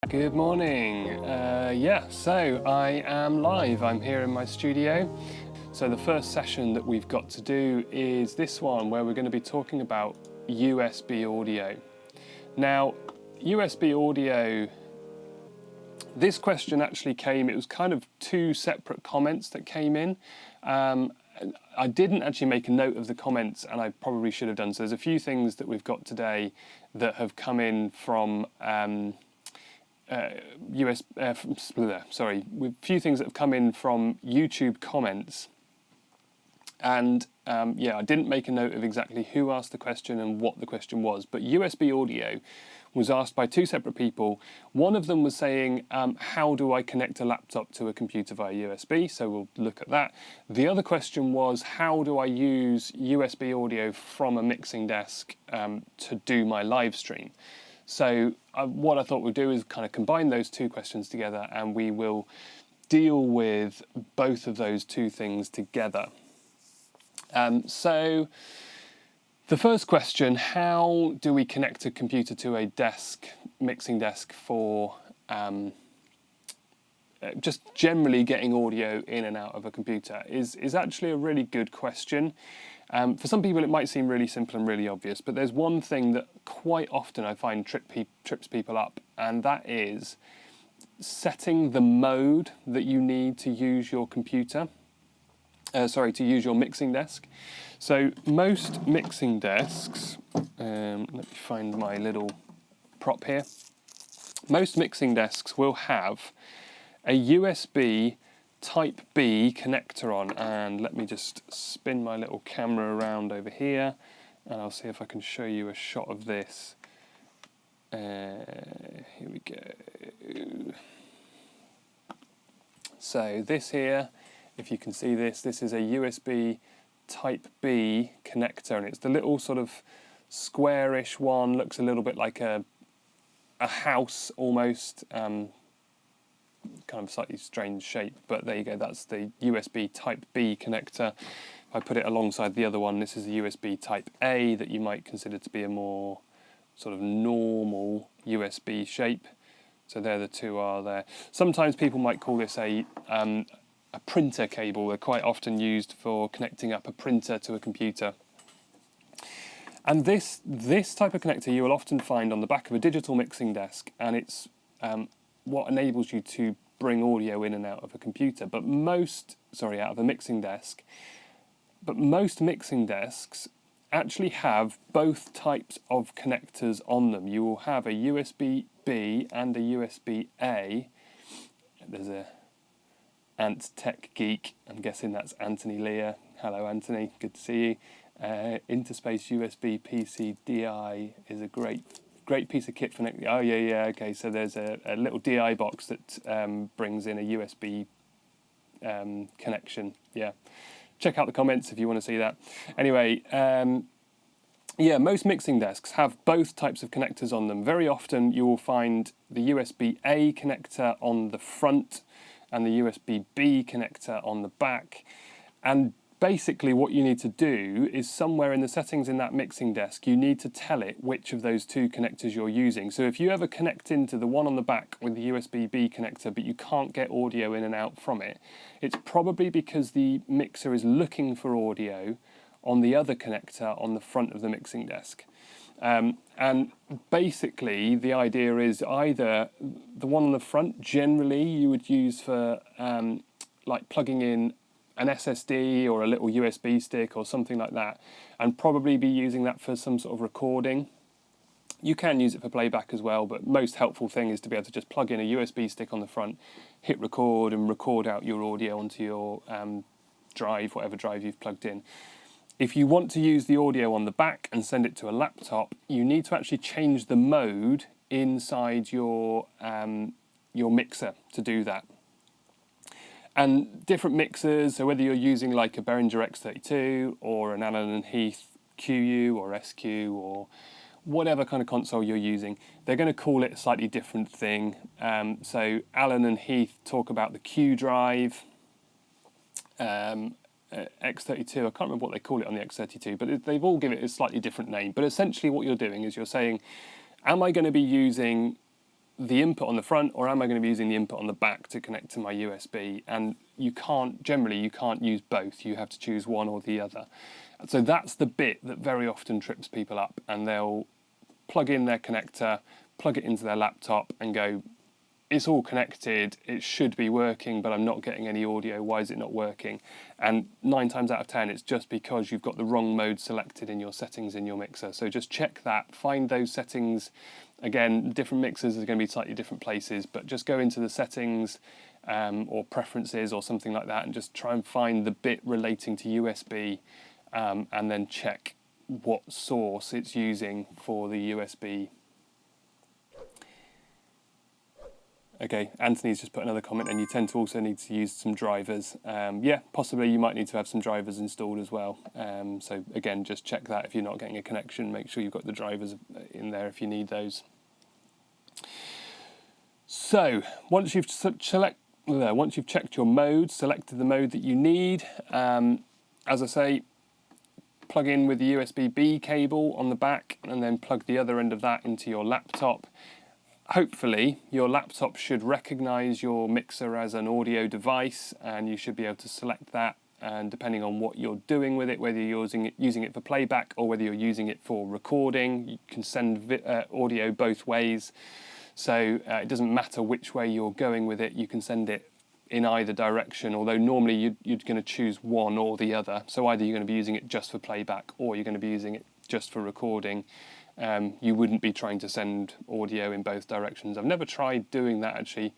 Good morning. So I am live. I'm here in my studio. So the first session that we've got to do is this one where we're going to be talking about USB audio. Now, USB audio, this question actually came, it was kind of two separate comments that came in. I didn't actually make a note of the comments, and I probably should have done. So there's a few things that we've got today that have come in from a few things that have come in from YouTube comments, and I didn't make a note of exactly who asked the question and what the question was, but USB audio was asked by two separate people. One of them was saying, how do I connect a laptop to a computer via USB? So we'll look at that. The other question was, how do I use USB audio from a mixing desk to do my live stream? So what I thought we'd do is kind of combine those two questions together, and we will deal with both of those two things together. So the first question, how do we connect a computer to a mixing desk for just generally getting audio in and out of a computer is actually a really good question. For some people it might seem really simple and really obvious, but there's one thing that quite often I find trips people up, and that is setting the mode that you need to use your computer. To use your mixing desk. So most mixing desks, let me find my little prop here. Most mixing desks will have a USB Type B connector on, and let me just spin my little camera around over here, and I'll see if I can show you a shot of this. Here we go. So this here, if you can see this is a USB Type B connector, and it's the little sort of squarish one, looks a little bit like a house almost, kind of slightly strange shape, but there you go, that's the USB Type B connector. If I put it alongside the other one, this is the USB Type A that you might consider to be a more sort of normal USB shape. So there the two are there. Sometimes people might call this a printer cable. They're quite often used for connecting up a printer to a computer. And this type of connector you will often find on the back of a digital mixing desk, and it's what enables you to bring audio in and out of a computer. Out of a mixing desk. But most mixing desks actually have both types of connectors on them. You will have a USB-B and a USB-A. There's a Ant Tech Geek, I'm guessing that's Anthony Lear. Hello Anthony, good to see you. Interspace USB PC DI is a great piece of kit for okay, so there's a little DI box that brings in a USB connection. Yeah, check out the comments if you want to see that. Anyway, most mixing desks have both types of connectors on them. Very often you will find the USB-A connector on the front and the USB-B connector on the back. And basically what you need to do is somewhere in the settings in that mixing desk, you need to tell it which of those two connectors you're using. So if you ever connect into the one on the back with the USB-B connector, but you can't get audio in and out from it, it's probably because the mixer is looking for audio on the other connector on the front of the mixing desk. And basically the idea is either the one on the front generally you would use for like plugging in an SSD or a little USB stick or something like that, and probably be using that for some sort of recording. You can use it for playback as well, but most helpful thing is to be able to just plug in a USB stick on the front, hit record, and record out your audio onto your drive, whatever drive you've plugged in. If you want to use the audio on the back and send it to a laptop, you need to actually change the mode inside your mixer to do that. And different mixers, so whether you're using like a Behringer X32 or an Allen & Heath QU or SQ or whatever kind of console you're using, they're going to call it a slightly different thing. So Allen & Heath talk about the Q drive. X32, I can't remember what they call it on the X32, but they've all given it a slightly different name. But essentially what you're doing is you're saying, am I going to be using the input on the front, or am I going to be using the input on the back to connect to my USB? And generally you can't use both. You have to choose one or the other. So that's the bit that very often trips people up, and they'll plug in their connector, plug it into their laptop and go, it's all connected, it should be working, but I'm not getting any audio, why is it not working? And 9 times out of 10, it's just because you've got the wrong mode selected in your settings in your mixer. So just check that, find those settings. Again, different mixers are going to be slightly different places, but just go into the settings or preferences or something like that and just try and find the bit relating to USB and then check what source it's using for the USB. Okay, Anthony's just put another comment, and you tend to also need to use some drivers. Yeah, possibly you might need to have some drivers installed as well. So again, just check that if you're not getting a connection. Make sure you've got the drivers in there if you need those. So once you've checked your mode, selected the mode that you need, as I say, plug in with the USB-B cable on the back, and then plug the other end of that into your laptop. Hopefully your laptop should recognize your mixer as an audio device, and you should be able to select that, and depending on what you're doing with it, whether you're using it for playback or whether you're using it for recording, you can send audio both ways. So it doesn't matter which way you're going with it, you can send it in either direction, although normally you're going to choose one or the other. So either you're going to be using it just for playback or you're going to be using it just for recording. You wouldn't be trying to send audio in both directions. I've never tried doing that, actually.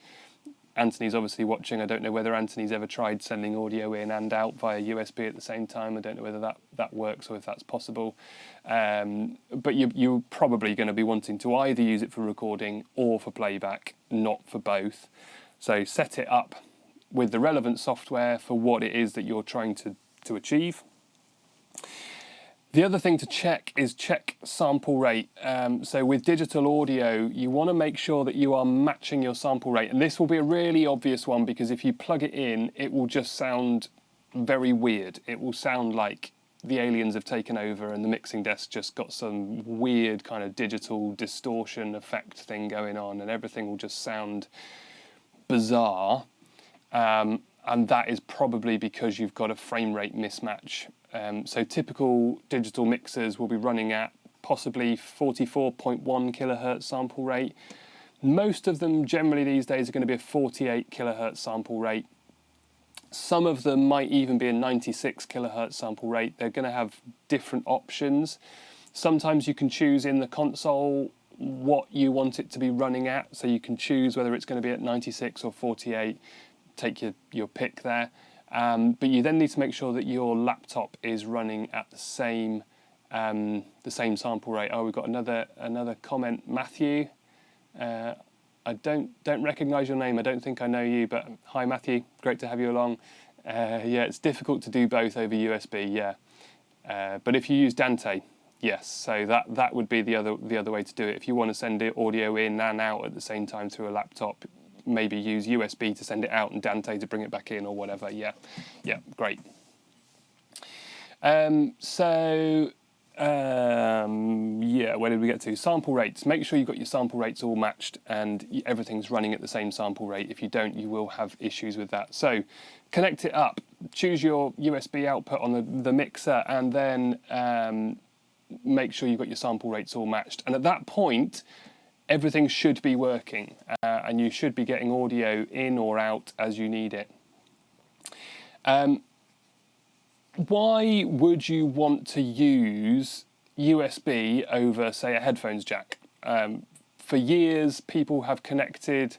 Anthony's obviously watching. I don't know whether Anthony's ever tried sending audio in and out via USB at the same time. I don't know whether that works or if that's possible. But you're probably going to be wanting to either use it for recording or for playback, not for both. So set it up with the relevant software for what it is that you're trying to achieve. The other thing to check is check sample rate. So with digital audio, you want to make sure that you are matching your sample rate. And this will be a really obvious one, because if you plug it in, it will just sound very weird. It will sound like the aliens have taken over and the mixing desk just got some weird kind of digital distortion effect thing going on, and everything will just sound bizarre. And that is probably because you've got a frame rate mismatch. So typical digital mixers will be running at possibly 44.1 kilohertz sample rate. Most of them generally these days are going to be a 48 kilohertz sample rate. Some of them might even be a 96 kilohertz sample rate. They're going to have different options. Sometimes you can choose in the console what you want it to be running at. So you can choose whether it's going to be at 96 or 48. Take your pick there. But you then need to make sure that your laptop is running at the same sample rate. Oh, we've got another comment, Matthew. I don't recognise your name. I don't think I know you, but hi Matthew, great to have you along. Yeah, it's difficult to do both over USB. Yeah, but if you use Dante, yes. So that would be the other way to do it. If you want to send it audio in and out at the same time through a laptop, maybe use USB to send it out and Dante to bring it back in or whatever. Yeah, great. Yeah, where did we get to? Sample rates. Make sure you've got your sample rates all matched and everything's running at the same sample rate. If you don't, you will have issues with that. So connect it up, choose your USB output on the mixer, and then make sure you've got your sample rates all matched. And at that point, everything should be working and you should be getting audio in or out as you need it. Why would you want to use USB over, say, a headphones jack? For years, people have connected.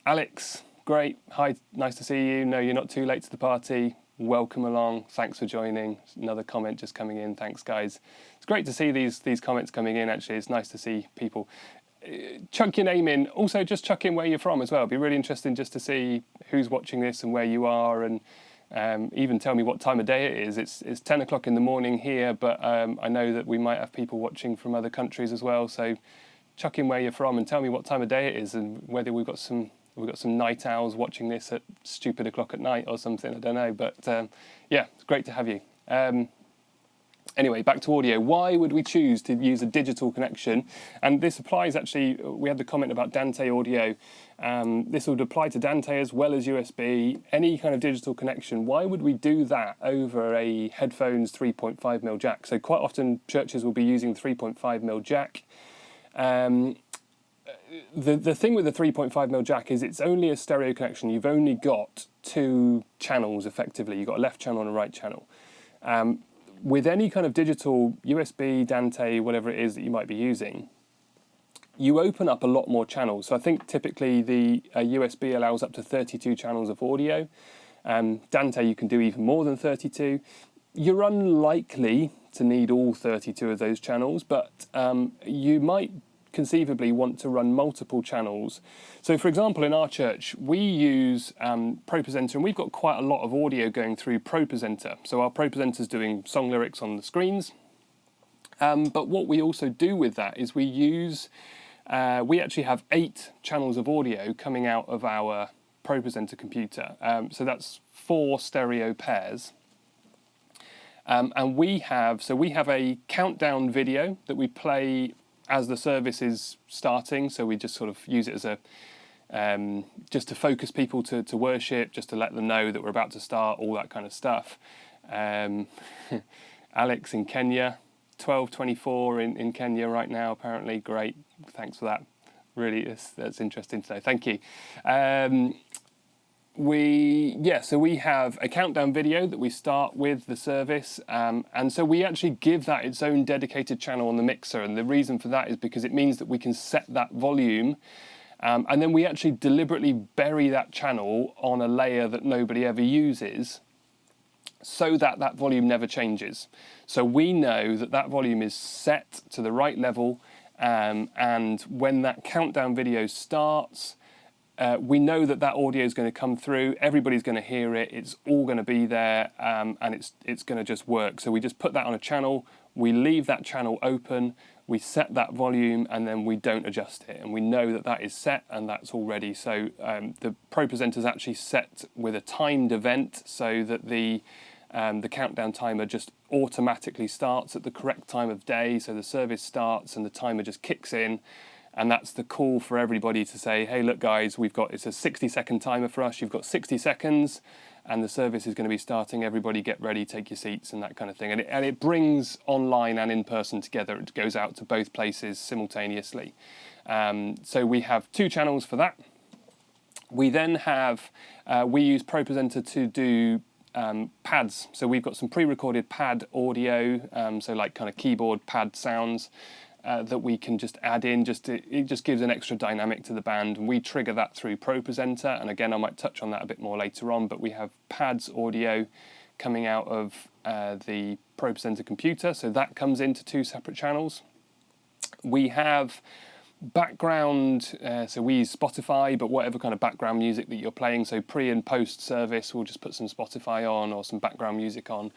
Alex, great. Hi, nice to see you. No, you're not too late to the party. Welcome along. Thanks for joining. Another comment just coming in. Thanks, guys. It's great to see these comments coming in, actually. It's nice to see people. Chuck your name in. Also, just chuck in where you're from as well. It'd be really interesting just to see who's watching this and where you are, and even tell me what time of day it is. It's 10 o'clock in the morning here, but I know that we might have people watching from other countries as well. So chuck in where you're from and tell me what time of day it is, and whether we've got some night owls watching this at stupid o'clock at night or something. I don't know, but yeah, it's great to have you. Anyway, back to audio. Why would we choose to use a digital connection? And this applies actually, we had the comment about Dante audio. This would apply to Dante as well as USB, any kind of digital connection. Why would we do that over a headphones 3.5mm jack? So quite often churches will be using 3.5mm jack. The thing with the 3.5mm jack is it's only a stereo connection. You've only got two channels effectively. You've got a left channel and a right channel. With any kind of digital USB, Dante, whatever it is that you might be using, you open up a lot more channels. So I think typically the USB allows up to 32 channels of audio. Dante, you can do even more than 32. You're unlikely to need all 32 of those channels, but you might conceivably want to run multiple channels. So for example, in our church, we use ProPresenter, and we've got quite a lot of audio going through ProPresenter. So our ProPresenter's doing song lyrics on the screens. But what we also do with that is we use, we actually have 8 channels of audio coming out of our ProPresenter computer. So that's 4 stereo pairs. And we have a countdown video that we play as the service is starting, so we just sort of use it as a just to focus people to worship, just to let them know that we're about to start, all that kind of stuff. Alex in Kenya, 12:24 in Kenya right now, apparently. Great, thanks for that. Really, that's interesting to know. Thank you. So we have a countdown video that we start with the service, and so we actually give that its own dedicated channel on the mixer, and the reason for that is because it means that we can set that volume, and then we actually deliberately bury that channel on a layer that nobody ever uses, so that that volume never changes. So we know that that volume is set to the right level, and when that countdown video starts, we know that that audio is going to come through, everybody's going to hear it, it's all going to be there, and it's going to just work. So we just put that on a channel, we leave that channel open, we set that volume, and then we don't adjust it. And we know that that is set and that's all ready. So the ProPresenter is actually set with a timed event so that the countdown timer just automatically starts at the correct time of day. So the service starts and the timer just kicks in. And that's the call for everybody to say, hey, look, guys, it's a 60-second timer for us. You've got 60 seconds and the service is going to be starting. Everybody get ready, take your seats and that kind of thing. And it brings online and in person together. It goes out to both places simultaneously. So we have 2 channels for that. We then have, we use ProPresenter to do pads. So we've got some pre-recorded pad audio, so like kind of keyboard pad sounds. That we can just add in, it just gives an extra dynamic to the band, and we trigger that through ProPresenter. And again, I might touch on that a bit more later on, but we have pads audio coming out of the ProPresenter computer, so that comes into 2 separate channels. We have background, so we use Spotify, but whatever kind of background music that you're playing, so pre and post service, we'll just put some Spotify on or some background music on.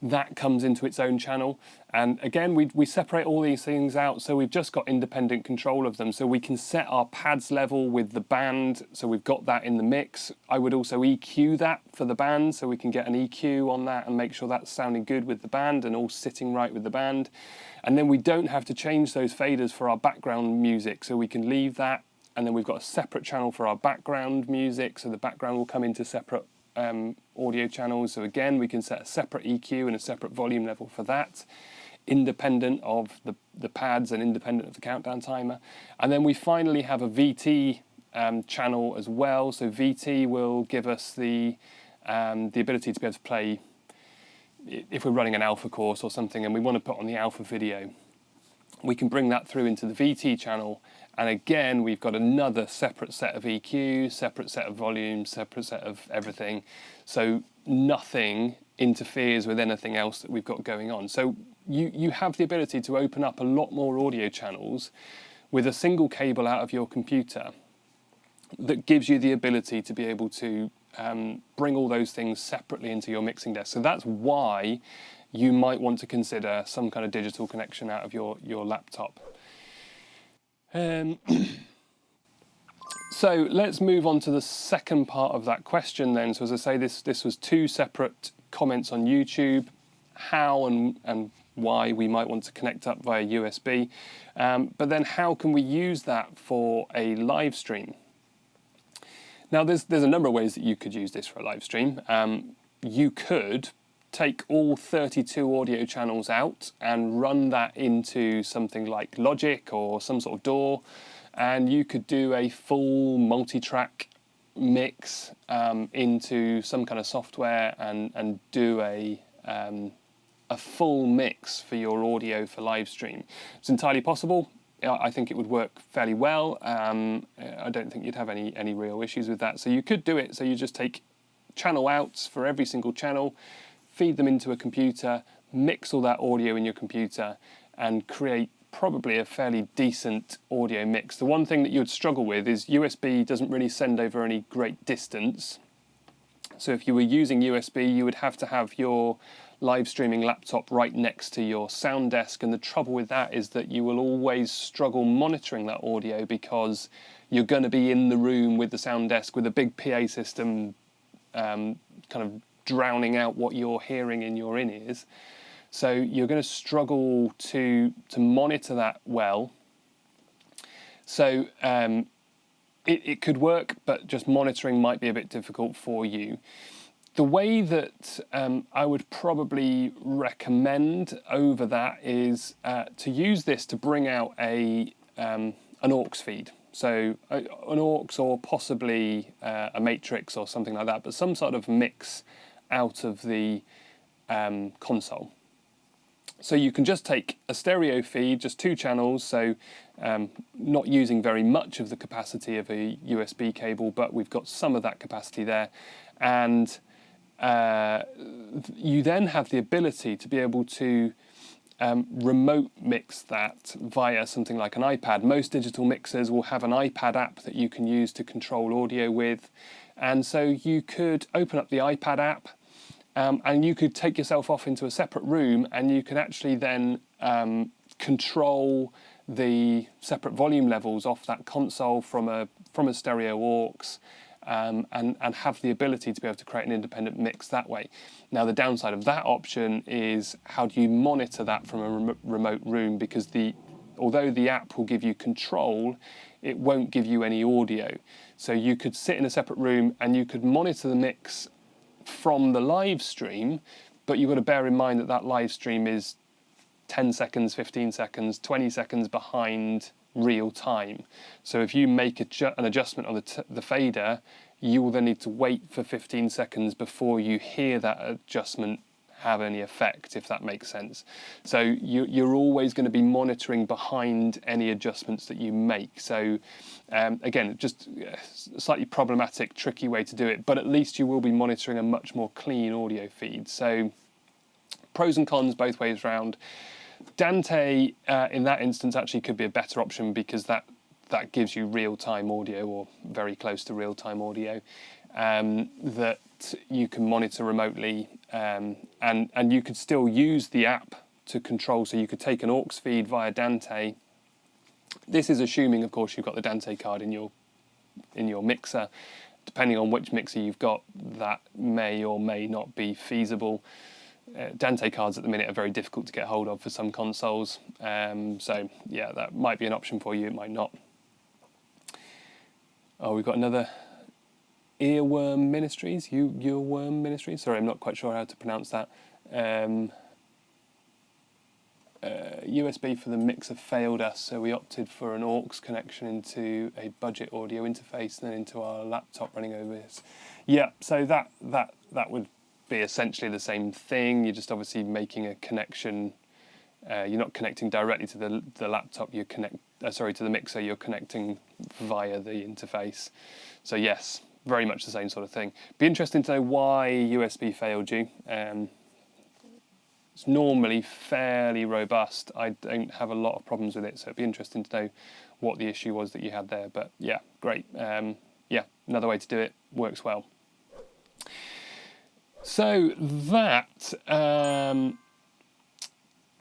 That comes into its own channel. And again, we separate all these things out, so we've just got independent control of them. So we can set our pads level with the band, so we've got that in the mix. I would also EQ that for the band, so we can get an EQ on that and make sure that's sounding good with the band and all sitting right with the band. And then we don't have to change those faders for our background music, so we can leave that. And then we've got a separate channel for our background music, so the background will come into separate audio channels. So again, we can set a separate EQ and a separate volume level for that, independent of the pads and independent of the countdown timer. And then we finally have a VT channel as well. So VT will give us the ability to be able to play, if we're running an alpha course or something and we want to put on the alpha video, we can bring that through into the VT channel. And again, we've got another separate set of EQ, separate set of volume, separate set of everything. So nothing interferes with anything else that we've got going on. So you have the ability to open up a lot more audio channels with a single cable out of your computer that gives you the ability to be able to bring all those things separately into your mixing desk. So that's why you might want to consider some kind of digital connection out of your laptop. So let's move on to the second part of that question then. So as I say, this was 2 separate comments on YouTube. How and why we might want to connect up via USB. But then how can we use that for a live stream? Now, there's a number of ways that you could use this for a live stream. You could take all 32 audio channels out and run that into something like Logic or some sort of DAW, and you could do a full multi-track mix into some kind of software and do a full mix for your audio for live stream. It's entirely possible. I think it would work fairly well. I don't think you'd have any real issues with that. So you could do it. So you just take channel outs for every single channel, feed them into a computer, mix all that audio in your computer, and create probably a fairly decent audio mix. The one thing that you'd struggle with is USB doesn't really send over any great distance. So if you were using USB, you would have to have your live streaming laptop right next to your sound desk, and the trouble with that is that you will always struggle monitoring that audio because you're going to be in the room with the sound desk with a big PA system kind of drowning out what you're hearing in your in-ears. So you're going to struggle to monitor that well. So it could work, but just monitoring might be a bit difficult for you. The way that I would probably recommend over that is to use this to bring out an aux feed. So an aux or possibly a matrix or something like that, but some sort of mix out of the console. So you can just take a stereo feed, just 2 channels, so not using very much of the capacity of a USB cable, but we've got some of that capacity there. And you then have the ability to be able to remote mix that via something like an iPad. Most digital mixers will have an iPad app that you can use to control audio with. And so you could open up the iPad app, and you could take yourself off into a separate room, and you can actually then control the separate volume levels off that console from a stereo aux, and have the ability to be able to create an independent mix that way. Now, the downside of that option is how do you monitor that from a remote room, because although the app will give you control, it won't give you any audio. So you could sit in a separate room and you could monitor the mix from the live stream, but you've got to bear in mind that that live stream is 10 seconds, 15 seconds, 20 seconds behind real time. So if you make an adjustment on the fader, you will then need to wait for 15 seconds before you hear that adjustment have any effect, if that makes sense. So you're always going to be monitoring behind any adjustments that you make. So again, just a slightly problematic, tricky way to do it, but at least you will be monitoring a much more clean audio feed. So pros and cons both ways round. Dante in that instance actually could be a better option, because that gives you real-time audio, or very close to real-time audio, that you can monitor remotely, and you could still use the app to control. So you could take an aux feed via Dante. This is assuming, of course, you've got the Dante card in your mixer. Depending on which mixer you've got, that may or may not be feasible. Dante cards at the minute are very difficult to get hold of for some consoles. So yeah, that might be an option for you, it might not. Oh, we've got another Earworm Ministries, Earworm Ministries. Sorry, I'm not quite sure how to pronounce that. USB for the mixer failed us, so we opted for an aux connection into a budget audio interface and then into our laptop running over this. Yeah, so that would be essentially the same thing. You're just obviously making a connection. You're not connecting directly to the laptop. You connect, to the mixer. You're connecting via the interface. So yes, very much the same sort of thing. Be interesting to know why USB failed you. It's normally fairly robust. I don't have a lot of problems with it, so it'd be interesting to know what the issue was that you had there. But yeah, great. Yeah, another way to do it, works well. So that,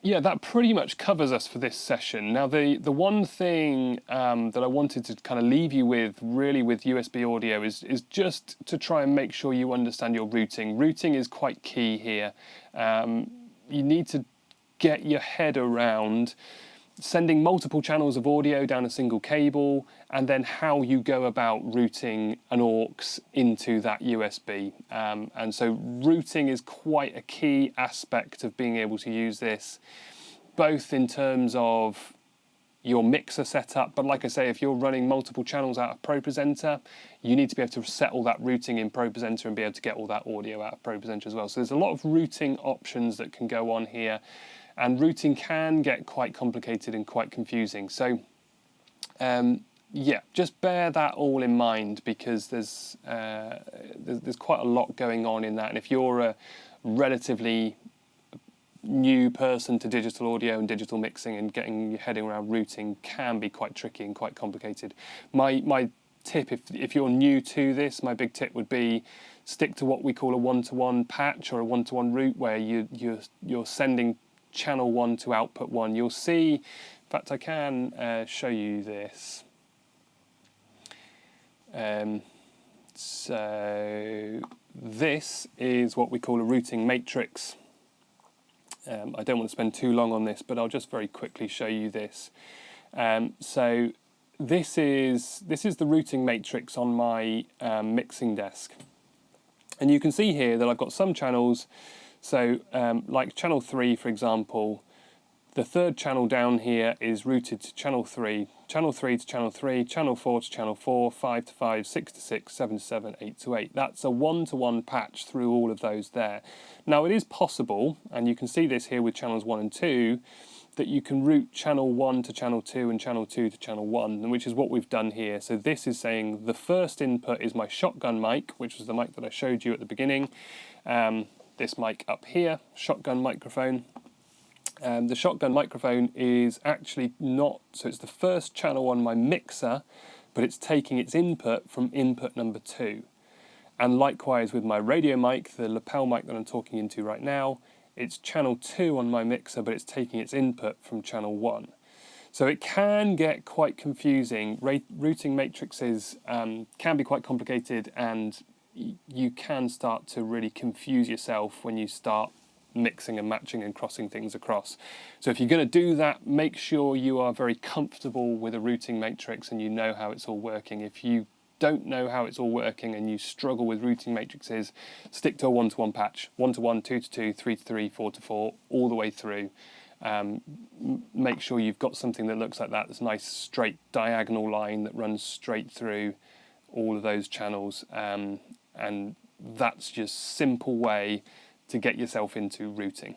yeah, that pretty much covers us for this session. Now, the one thing that I wanted to kind of leave you with, really, with USB audio is just to try and make sure you understand your routing. Routing is quite key here. You need to get your head around sending multiple channels of audio down a single cable, and then how you go about routing an aux into that USB. And so routing is quite a key aspect of being able to use this, both in terms of your mixer setup, but like I say, if you're running multiple channels out of ProPresenter, you need to be able to settle that routing in ProPresenter and be able to get all that audio out of ProPresenter as well. So there's a lot of routing options that can go on here, and routing can get quite complicated and quite confusing. So yeah, just bear that all in mind, because there's quite a lot going on in that. And if you're a relatively new person to digital audio and digital mixing, and getting your heading around routing can be quite tricky and quite complicated. My tip, if you're new to this, my big tip would be stick to what we call a one-to-one patch or a one-to-one route, where you're sending channel 1 to output 1. You'll see, in fact I can show you this. So this is what we call a routing matrix. I don't want to spend too long on this, but I'll just very quickly show you this. So this is the routing matrix on my mixing desk, and you can see here that I've got some channels. So like channel 3, for example, the third channel down here is routed to channel 3 to channel 3, channel 4 to channel 4, 5 to 5, 6 to 6, 7 to 7, 8 to 8. That's a one-to-one patch through all of those there. Now it is possible, and you can see this here with channels 1 and 2, that you can route channel 1 to channel 2 and channel 2 to channel 1, which is what we've done here. So this is saying the first input is my shotgun mic, which was the mic that I showed you at the beginning. This mic up here, shotgun microphone. The shotgun microphone is actually not, so it's the first channel on my mixer, but it's taking its input from input number 2. And likewise with my radio mic, the lapel mic that I'm talking into right now, it's channel 2 on my mixer, but it's taking its input from channel 1. So it can get quite confusing. Routing matrices can be quite complicated, and you can start to really confuse yourself when you start mixing and matching and crossing things across. So if you're going to do that, make sure you are very comfortable with a routing matrix and you know how it's all working. If you don't know how it's all working and you struggle with routing matrices, stick to a one-to-one patch. 1 to 1, 2 to 2, 3 to 3, 4 to 4, all the way through. Make sure you've got something that looks like that. This nice straight diagonal line that runs straight through all of those channels. And that's just a simple way to get yourself into routing.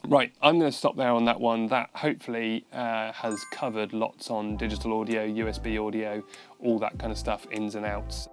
Right, I'm going to stop there on that one. That hopefully has covered lots on digital audio, USB audio, all that kind of stuff, ins and outs.